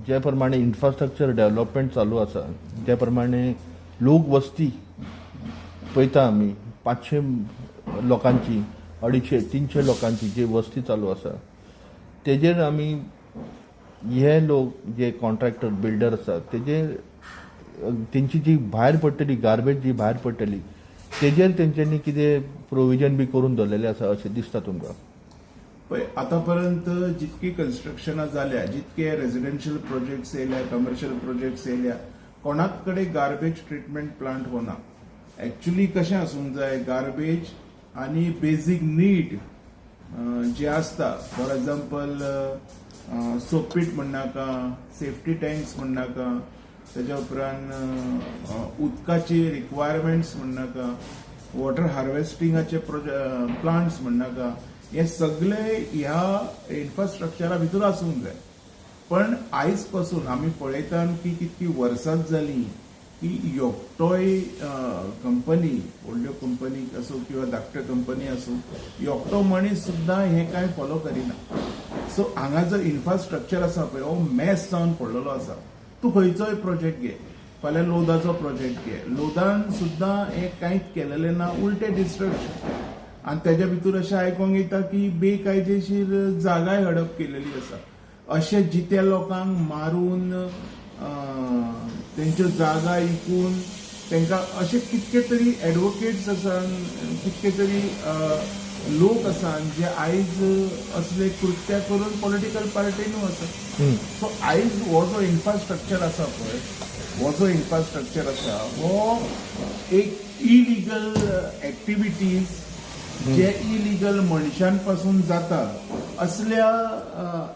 ज्या प्रमाणे infrastructure development चालू आसा, ज्या प्रमाणे लोक वस्ती पळयता आमी 500 लोकांची 250-300 लोकांची जी वस्ती चालू आसा, तेजेर आमी हे लोक जे कॉन्ट्रॅक्टर बिल्डर आसा तेजेर तेंची जी भायर पडटली गार्बेज जी भायर पडटली तेजेर तेंच्यांनी कितें प्रोविजन बी करून दवरलेलें आसा अशें दिसता तुमकां? पळय आतापर्यंत जितकी कन्स्ट्रक्शनां जाल्या, जितके रेजिडेन्शियल प्रोजेक्ट्स येयल्या, कमर्शियल प्रोजेक्ट्स येयल्या, कोणाच कडेन गार्बेज ट्रिटमेंट प्लांट होना. एक्चुअली कशें आसूंक जाय, गार्बेज आनी बेजीक नीड जे आसता, फॉर एक्झाम्पल सोप पीट म्हणनाका, सेफ्टी टँक्स म्हणनाका, तेज्या उपरांत उदकाची रिक्वायरमेंट्स म्हणनाका, वॉटर हार्वेस्टिंगाचे प्लांट्स म्हणनाका, हे सगळे ह्या इन्फ्रास्ट्रक्चरा भितर आसूंक जाय. पण आयज पासून आमी पळयतात की कितकी वर्सां जालीं की एकटोय कंपनी, व्हडल्यो कंपनी असो किंवा धाकट्यो कंपनी असो, एकटो मनीस सुद्दां हे कांय फॉलो करिना. सो हांगा जो इन्फ्रास्ट्रक्चर आसा पळय हो मॅस जावन पडलेलो आसा. तूं खंयचोय प्रोजेक्ट घे, फाल्यां लोदाचो प्रोजेक्ट घे, लोदान सुद्दां हे कांयच केलेलें ना, उलटें डिस्ट्रक्शन. आनी तेज्या भितर अशें आयकूंक येता की बेकायदेशीर जागाय हडप केलेली आसा. अशे जित्या लोकांक मारून तेंच्यो जागा विकून तांकां अशे कितके तरी एडवोकेट्स आसात, कितके तरी लोक आसात जे आयज असले कृत्या करून पॉलिटिकल पार्टीनू आसात. सो आयज हो जो इन्फ्रास्ट्रक्चर आसा पळय, हो जो इन्फ्रास्ट्रक्चर आसा हो एक इलिगल एक्टिविटीज जे इलिगल मनशां पासून जाता असल्या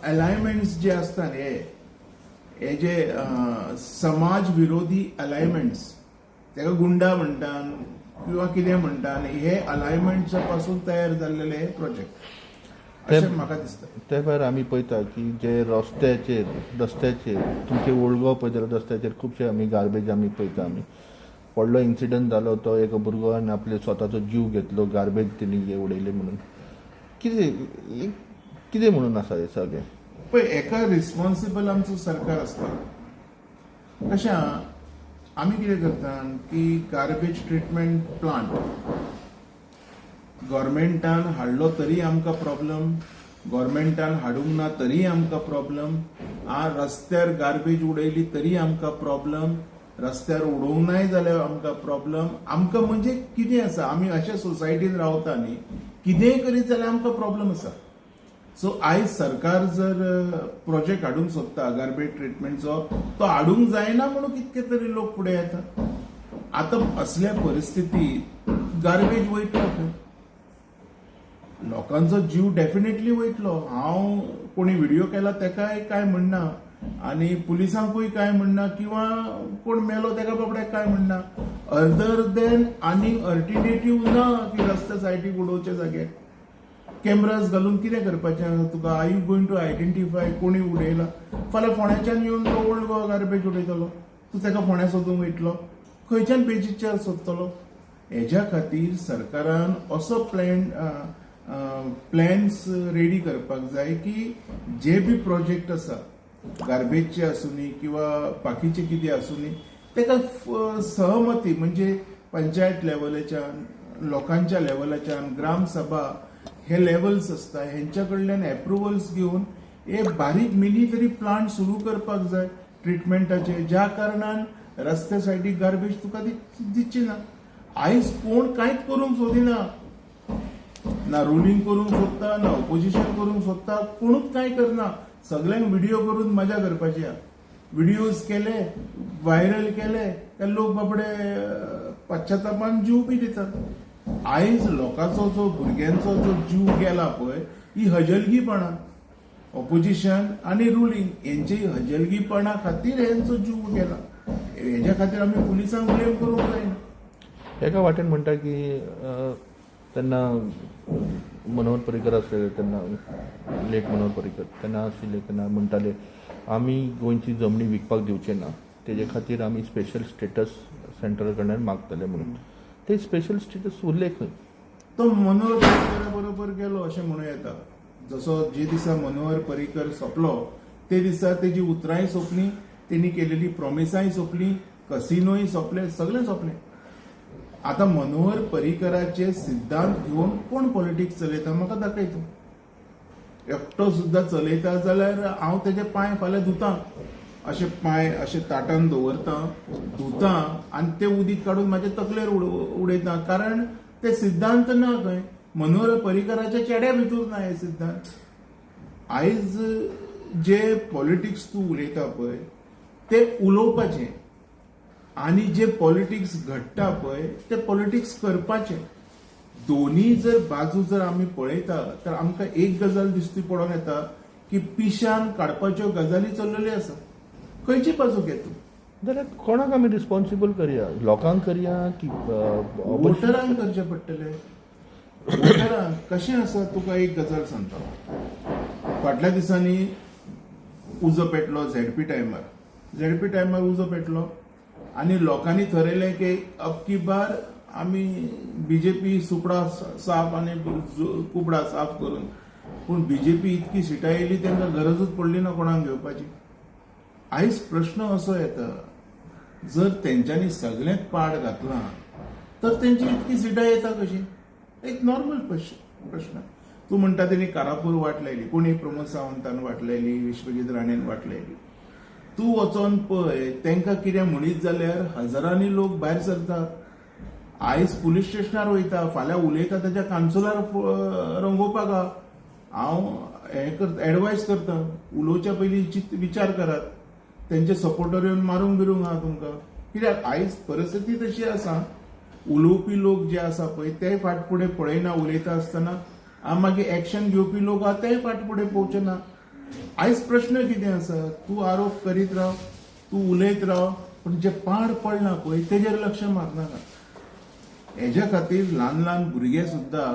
अलायमेंट्स जे असतात, हे जे समाज विरोधी अलायमेंट्स, तेका गुंडा म्हणटात किंवा कितें म्हणटात, हे अलायमेंट्स पासून तयार जाल्लेले हे प्रोजेक्ट अशें म्हाका दिसता. ते भायर आमी पळयता की जे रस्त्याचेर तुमचे ओळगांव पळयत जाल्यार रस्त्याचेर खुबशे आमी गार्बेज आमी पळयता. आमी व्हडलो इन्सिडंट जालो तो एका भुरग्यान आपले स्वताचो जीव घेतलो गार्बेज तेणी उडयले म्हणून. कितें म्हणून आसा हे सगळें? पळय हेका रिस्पॉन्सिबल आमचो सरकार आसता. कशें आमी कितें करतात की गार्बेज ट्रिटमेंट प्लांट गव्हर्मेंटान हाडलो तरी आमकां प्रॉब्लम, गव्हर्मेंटान हाडूंक ना तरी आमकां प्रॉब्लम, रस्त्यार गार्बेज उडयली तरी आमकां प्रॉब्लम, रस्त्यार उडोवंक नाय जाल्यार आमकां प्रॉब्लम. आमकां म्हणजे कितें आसा, आमी अशे सोसायटीन रावता न्ही, कितेंय करीत जाल्यार आमकां प्रॉब्लम आसा. सो आयज सरकार जर प्रोजेक्ट हाडूंक सोदता गार्बेज ट्रिटमेंटचो, तो हाडूंक जायना म्हणून कितके तरी लोक फुडें येता. आतां असल्या परिस्थितीत गार्बेज वयतलो खंय? लोकांचो जीव डेफिनेटली वयतलो. हांव कोणी व्हिडिओ केला तेकाय काय म्हणना आनी पुलिसांकूय काय म्हणना किंवा कोण मेलो तेका बाबड्याक काय म्हणना. अदर देन आनीक अल्टरनेटिव्ह ना की रस्त्या सायडीक उडोवचे जाग्यार कॅमेराज घालून कितें करपाचें तुका? Are you going to identify कोणी उडयला? फाल्यां फोंड्याच्यान येवन तो ओल्ड गोवा गार्बेज उडयतलो, तूं तेका फोंड्या सोदूंक वयतलो? खंयच्यान बेजीसचेर सोदतलो? हेज्या खातीर सरकारान असो प्लॅन्स रेडी करपाक जाय की जे बी प्रोजेक्ट आसा गार्बेजचे आसूनी किंवा बाकीचे कितें आसूनी तेका सहमती म्हणजे पंचायत लेवलाच्यान, लोकांच्या लेवलाच्यान, ग्रामसभा हे लेवल्स आसता हेंच्या कडल्यान एप्रुवल्स घेवन हे बारीक मिनी तरी प्लांट सुरू करपाक जाय ट्रिटमेंटाचे, ज्या कारणान रस्त्या सायडीक गार्बेज तुका दिसची ना. आयज कोण कांयच करूंक सोदिना, ना रुलींग करूंक सोदता ना ऑपोजिशन करूंक सोदता, कोणूच कांय करना. सगळ्यांक व्हिडिओ करून मजा करपाची. व्हिडिओज केले, व्हायरल केले, ते लोक बाबडे पश्चातापान जीव बी दितात. आयज लोकांचो जो भुरग्यांचो जो जीव गेला पळय, ही हजलगीपणा, ऑपोजिशन आनी रुलींग हेंची हजलगीपणा खातीर हेंचो जीव गेला. हेज्या खातीर आमी पुलिसांक ब्लेम करूंक जायना. एका वाटेन म्हणटा की तेन्ना मनोहर पर्रीकर आसलेले, तेन्ना लेट मनोहर पर्रीकर तेन्ना आशिल्ले, तेन्ना म्हणटाले आमी गोंयची जमनी विकपाक दिवचे ना, तेजे खातीर आमी स्पेशल स्टेटस सेंट्रल कडल्यान मागतले म्हणून. ते स्पेशल स्टेटस उरले खंय? तो मनोहर पर्रीकरा बरोबर गेलो अशें म्हणूं येता. जसो जे दिसा मनोहर पर्रीकर सोंपलो ते दिसा तेजी उतरांय सोंपली, तेणी केलेली प्रॉमिसांय सोंपली, कसिनोय सोंपले, सगळें सोंपलें. आता मनोहर पर्रीकराचे सिद्धांत घेवन कोण पॉलिटिक्स चलयता म्हाका दाखय तूं. एकटो सुद्दां चलयता जाल्यार हांव तेजे पांय फाल्यां धुतां, अशे पांय अशे ताटान दवरतां, धुतां आनी ते उदीक काडून म्हाजे तकलेर उडयतां. कारण ते सिद्धांत ना खंय. मनोहर पर्रीकराच्या चेड्या भितर ना हे सिद्धांत. आयज जे पॉलिटिक्स तूं उलयता पळय ते उलोवपाचें आनी जे पॉलिटिक्स घडटा पळय ते पॉलिटिक्स करपाचें. दोन्ही जर बाजू जर आमी पळयता तर आमकां एक गजाल दिश्टी पडोन येता की पिशान काडपाच्यो गजाली चल्लेल्यो आसा. खंयची बाजू घे तूं. जाल्यार कोणाक आमी रिस्पॉन्सिबल करया, लोकांक करया की वोटरांक करचें पडटलें. वोटरांक कशें आसा तुका एक गजाल सांगता. फाटल्या दिसांनी उजो पेटलो झेडपी टायमार उजो पेटलो आनी लोकांनी थारायलें की अबकी बार आमी बीजेपी सुपडा साफ आनी कुबडा साफ करून. पूण बीजेपी इतकी सिटां येयली तांकां गरजूच पडली ना कोणाक घेवपाची. आयज प्रश्न असो येता, जर तेंच्यांनी सगळेंच पाड घातलां तर तेंची इतकी सिटां येता कशी. एक नॉर्मल प्रश्न. तूं म्हणटा तेणी कारापूर वाट लायली, कोणी प्रमोद सावंतान वाट लायली, विश्वजीत राणेन वाट लायली. तूं वचोन पळय तांकां कितें म्हणीत जाल्यार हजारांनी लोक भायर सरता. आयज पुलीस स्टेशनार वयता, फाल्यां उलयता ताच्या कांसुलार रंगोवपाक. हांव एडवायस करता, उलोवच्या पयलीं विचार करात. तेंचे सपोर्टर येवन मारूंक बिरूंक आहा तुमकां. कित्याक आयज परिस्थिती तशी आसा, उलोवपी लोक जे आसा पळय ते फाटफुडें पळयना उलयता आसतना, मागीर एक्शन घेवपी लोक आहा ते फाटफुडें पोवचे ना. आयज प्रश्न कितें आसा, तूं आरोप करीत राव, तूं उलयत राव, पूण जे पाड पडला पळय तेजेर लक्ष मारनाका. हेज्या खातीर ल्हान ल्हान भुरगे सुद्दां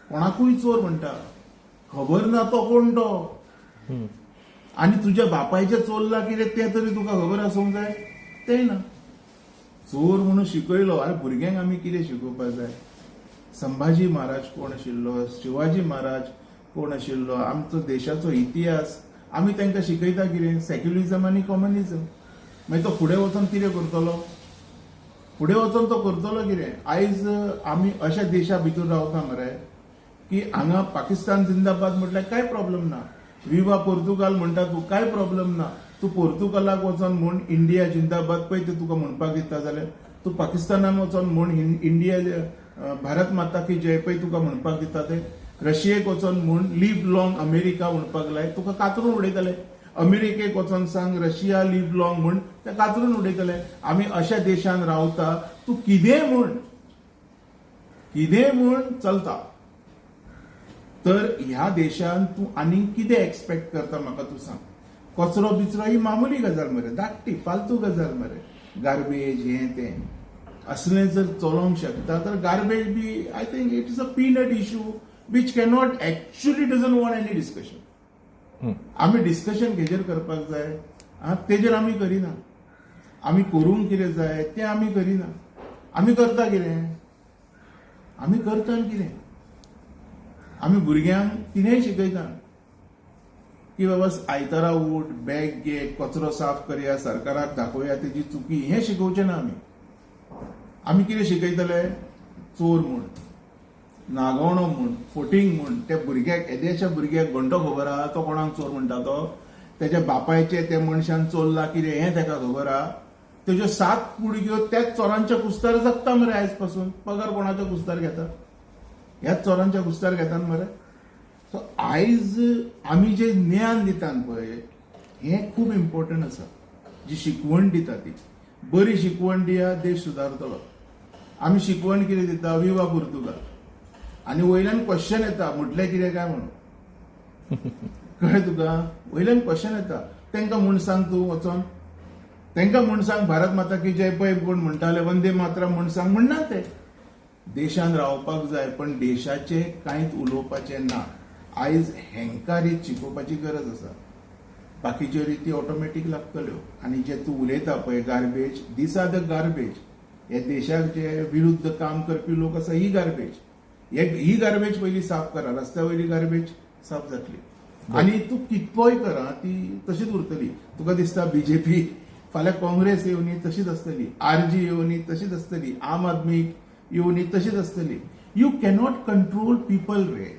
कोणाकूय चोर म्हणटा, खबर ना तो कोण तो. आनी तुज्या बापायचे चोरला कितें तें तरी तुका खबर आसूंक जाय, तें ना. चोर म्हणून शिकयलो, आरे भुरग्यांक आमी कितें शिकोवपाक जाय. संभाजी महाराज कोण आशिल्लो, शिवाजी महाराज कोण आशिल्लो, आमचो देशाचो इतिहास आमी तांकां शिकयता कितें, सेक्युलरिझम आनी कम्युनिझम. मागीर तो फुडें वचोन कितें करतलो, फुडें वचोन तो करतलो कितें. आयज आमी अशा देशा भितर रावता मरे की हांगा पाकिस्तान जिंदाबाद म्हटल्यार कांय प्रॉब्लेम ना. विवा पोर्तुगाल म्हणटा तूं, कांय प्रॉब्लेम ना. तूं पोर्तुगालाक वचोन म्हूण इंडिया जिंदाबाद पळय ते तुका म्हणपाक दिता जाल्यार, तूं पाकिस्तानाक वचोन म्हूण इंडिया भारत माता की जय पळय तुका म्हणपाक दिता ते, रशियेक वचोन म्हूण लिव्ह लॉंग अमेरिका म्हणपाक लाय, तुका कातरून उडयतले. अमेरिकेक वचोन सांग रशिया लिव्ह लॉंग म्हूण ते कातरून उडयतले. आमी अशा देशान रावता, तूं कितें म्हूण चलता. तर ह्या देशान तूं आनीक कितें एक्सपेक्ट करता म्हाका तूं सांग. कचरो बिचरो ही मामुली गजाल मरे, धाकटी फालतू गजाल मरे. गार्बेज हें तें असलें जर चलोवंक शकता तर garbage be I think it is a peanut issue which cannot actually doesn't want any discussion. आमी डिस्कशन हेजेर करपाक जाय, तेजेर आमी करिना. आमी करूंक कितें जाय तें आमी करिना. आमी करता कितें, आमी करता कितें. आमी भुरग्यांक कितेंय शिकयता की बाबा आयतारा उठ, बॅग घे, कचरो साफ करया, सरकाराक दाखोवया तेजी चुकी, हें शिकोवचें ना आमी. आमी कितें शिकयतले, चोर म्हूण, नागवणो म्हूण, फोटींग म्हूण. त्या भुरग्याक, येद्याच्या भुरग्याक घंटो खबर आहा तो कोणाक चोर म्हणटा तो, तेच्या बापायचे त्या मनशान चोरला कितें हें ताका खबर आहा. तेज्यो 7 कुडक्यो त्याच चोरांच्या कुस्तार जगता मरे आयज पासून. पगार कोणाच्या कुस्तार घेता, ह्याच चोरांच्या कुस्तार घेतात मरे. सो आयज आमी जे ज्ञान दितात पळय हें खूब इम्पॉर्टंट आसा. जी शिकवण दिता ती बरी शिकवण दिया, देश सुदारतलो. आमी शिकवण कितें दिता, विवा पोर्तुगाल, आनी वयल्यान क्वेश्चन येता म्हटलें कितें काय म्हणून. कळ्ळें तुका, वयल्यान क्वेश्चन येता. तांकां म्हूण सांग तूं वचोन, तांकां म्हूण सांग भारत माता की जय पळय कोण म्हणटाले, वंदे मातरम म्हूण सांग. म्हणना ते. देशान रावपाक जाय पण देशाचे कांयच उलोवपाचें ना. आयज हेंकां रीत शिकोवपाची गरज आसा. बाकीच्यो रिती ऑटोमॅटीक लागतल्यो. आनी जे तूं उलयता पळय garbage, these are the garbage. हे देशाक जे विरुद्ध काम करपी लोक आसा ही गार्बेज. ही गार्बेज पयलीं साफ करा, रस्त्या वयली गार्बेज साफ जातली. आणि तू कितपोय करा ती तशीच उरतली. तुका दिसता बीजेपी फाल्यां काँग्रेस येवनी तशीच आसतली, आरजी येवनी तशीच आसतली, आम आदमी येवनी तशीच आसतली. यू कॅनॉट कंट्रोल पीपल रे.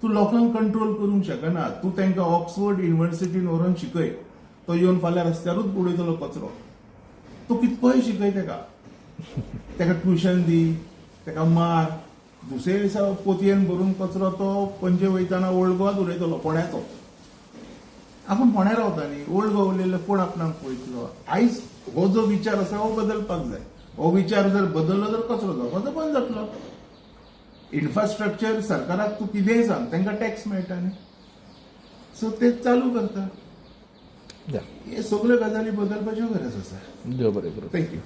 तू लोकांक कंट्रोल करूंक शकना. तू तांकां ऑक्सफोर्ड युनिव्हर्सिटीन व्हरून शिकय, तो येवन फाल्यां रस्त्यारूच उडयतलो कचरो. तू कितकोय शिकय ताका ट्युशन दी, ताका मार. दुसरे दिसा पोतयेन भरून कचरो तो पणजे वयताना ओल्ड गोवात उडयतलो फोंड्याचो. आपूण फोंड्या रावता न्ही, ओल्ड गोवा उलयल्ले कोण आपणाक पळयतलो. आयज हो जो विचार आसा हो बदलपाक जाय. हो विचार जर बदललो तर कचरो जावपाचो बंद जातलो. इन्फ्रास्ट्रक्चर सरकाराक तूं कितेंय सांग, तांकां टॅक्स मेळटा न्ही, सो ते चालू करता. या हे सगळ्यो गजाली बदलपाच्यो गरज आसा. देव बरें करूं. थँक्यू.